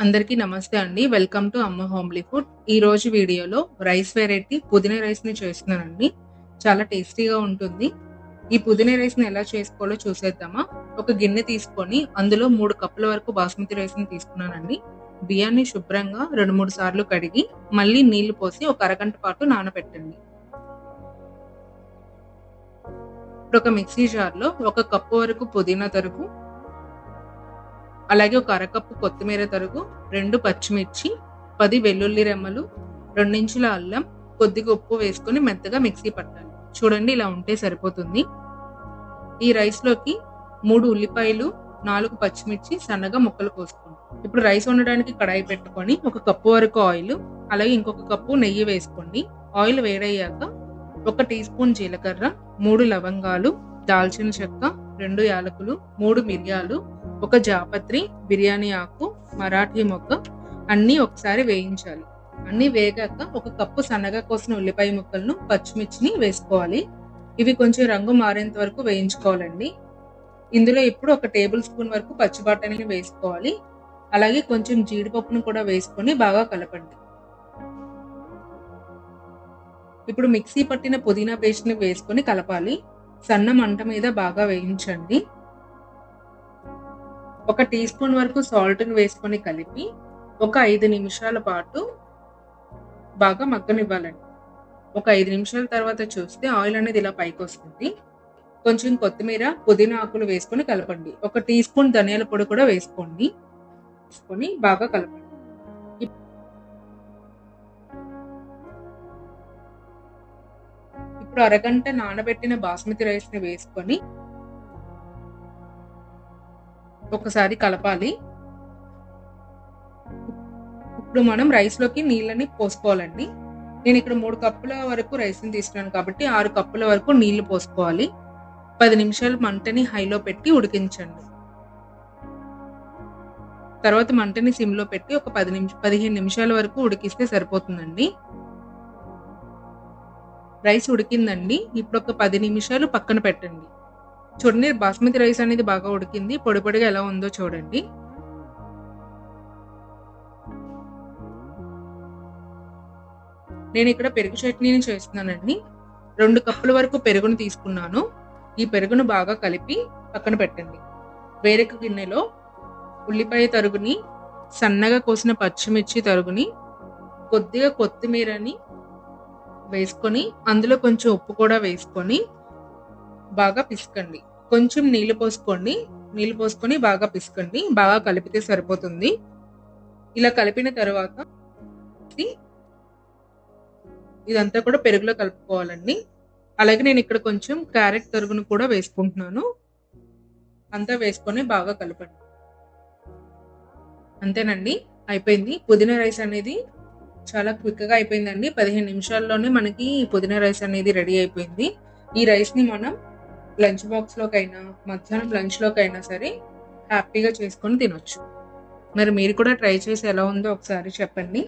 అందరికీ నమస్తే అండి. వెల్కమ్ టు అమ్మ హోమ్లీ ఫుడ్. ఈ రోజు వీడియోలో రైస్ వెరైటీ పుదీనా రైస్‌ని చేస్తున్నానండి. చాలా టేస్టీగా ఉంటుంది. ఈ పుదీనా రైస్‌ని ఎలా చేసుకోవాలో చూసేద్దామా? ఒక గిన్నె తీసుకొని అందులో 3 కప్పుల వరకు బాస్మతి రైస్‌ని తీసుకున్నానండి. బియ్యాన్ని శుభ్రంగా 2, 3 సార్లు కడిగి మళ్ళీ నీళ్లు పోసి ఒక అరగంట పాటు నానబెట్టండి. ఇప్పుడు ఒక మిక్సీ జార్‌లో ఒక కప్పు వరకు పుదీనా తరుగు, అలాగే ఒక అరకప్పు కొత్తిమీర తరుగు, 2 పచ్చిమిర్చి, 10 వెల్లుల్లి రెమ్మలు, 2 ఇంచుల అల్లం, కొద్దిగా ఉప్పు వేసుకొని మెత్తగా మిక్సీ పట్టాలి. చూడండి ఇలా ఉంటే సరిపోతుంది. ఈ రైస్‌లోకి 3 ఉల్లిపాయలు, 4 పచ్చిమిర్చి సన్నగా ముక్కలు కోసుకోండి. ఇప్పుడు రైస్ వండడానికి కడాయి పెట్టుకొని ఒక కప్పు వరకు ఆయిల్, అలాగే ఇంకొక కప్పు నెయ్యి వేసుకోండి. ఆయిల్ వేడయ్యాక 1 టీ స్పూన్ జీలకర్ర, 3 లవంగాలు, దాల్చిన చెక్క, 2 యాలకులు, 3 మిరియాలు, 1 జాపత్రి, బిర్యానీ ఆకు, మరాఠీ మొగ్గ అన్నీ ఒకసారి వేయించాలి. అన్నీ వేగాక 1 కప్పు సన్నగా కోసిన ఉల్లిపాయ ముక్కలను, పచ్చిమిర్చిని వేసుకోవాలి. ఇవి కొంచెం రంగు మారేంత వరకు వేయించుకోవాలండి. ఇందులో ఇప్పుడు 1 టేబుల్ స్పూన్ వరకు పచ్చి బఠానీని వేసుకోవాలి. అలాగే కొంచెం జీడిపప్పును కూడా వేసుకొని బాగా కలపండి. ఇప్పుడు మిక్సీ పట్టిన పుదీనా పేస్ట్‌ని వేసుకొని కలపాలి. సన్న మంట మీద బాగా వేయించండి. 1 టీ స్పూన్ వరకు సాల్ట్‌ని వేసుకొని కలిపి ఒక 5 నిమిషాల పాటు బాగా మగ్గనివ్వాలండి. ఒక 5 నిమిషాల తర్వాత చూస్తే ఆయిల్ అనేది ఇలా పైకొస్తుంది. కొంచెం కొత్తిమీర, పుదీనా ఆకులు వేసుకొని కలపండి. 1 టీ స్పూన్ ధనియాల పొడి కూడా వేసుకోండి. వేసుకొని బాగా కలపండి. ఇప్పుడు అరగంట నానబెట్టిన బాస్మతి రైస్‌ని వేసుకొని ఒకసారి కలపాలి. ఇప్పుడు మనం రైస్‌లోకి నీళ్ళని పోసుకోవాలండి. నేను ఇక్కడ 3 కప్పుల వరకు రైస్‌ని తీసుకున్నాను కాబట్టి 6 కప్పుల వరకు నీళ్లు పోసుకోవాలి. 10 నిమిషాలు మంటని హైలో పెట్టి ఉడికించండి. తర్వాత మంటని సిమ్‌లో పెట్టి ఒక 15 నిమిషాల వరకు ఉడికిస్తే సరిపోతుందండి. రైస్ ఉడికిందండి. ఇప్పుడు ఒక 10 నిమిషాలు పక్కన పెట్టండి. చూడండి బాస్మతి రైస్ అనేది బాగా ఉడికింది. పొడి పొడిగా ఎలా ఉందో చూడండి. నేను ఇక్కడ పెరుగు చట్నీని చేస్తున్నానండి. 2 కప్పుల వరకు పెరుగును తీసుకున్నాను. ఈ పెరుగును బాగా కలిపి పక్కన పెట్టండి. వేరొక గిన్నెలో ఉల్లిపాయ తరుగుని, సన్నగా కోసిన పచ్చిమిర్చి తరుగుని, కొద్దిగా కొత్తిమీరని వేసుకొని అందులో కొంచెం ఉప్పు కూడా వేసుకొని బాగా పిసకండి. కొంచెం నీళ్లు పోసుకోండి. నీళ్లు పోసుకొని బాగా పిసకండి. బాగా కలిపితే సరిపోతుంది. ఇలా కలిపిన తర్వాత ఇదంతా కూడా పెరుగులో కలుపుకోవాలండి. అలాగే నేను ఇక్కడ కొంచెం క్యారెట్ తరుగును కూడా వేసుకుంటున్నాను. అంతా వేసుకొని బాగా కలపండి. అంతేనండి, అయిపోయింది. పుదీనా రైస్ అనేది చాలా క్విక్‌గా అయిపోయిందండి. 15 నిమిషాల్లోనే మనకి పుదీనా రైస్ అనేది రెడీ అయిపోయింది. ఈ రైస్‌ని మనం లంచ్ బాక్స్‌లోకైనా, మధ్యాహ్నం లంచ్‌లోకైనా సరే హ్యాపీగా చేసుకొని తినొచ్చు. మరి మీరు కూడా ట్రై చేసి ఎలా ఉందో ఒకసారి చెప్పండి.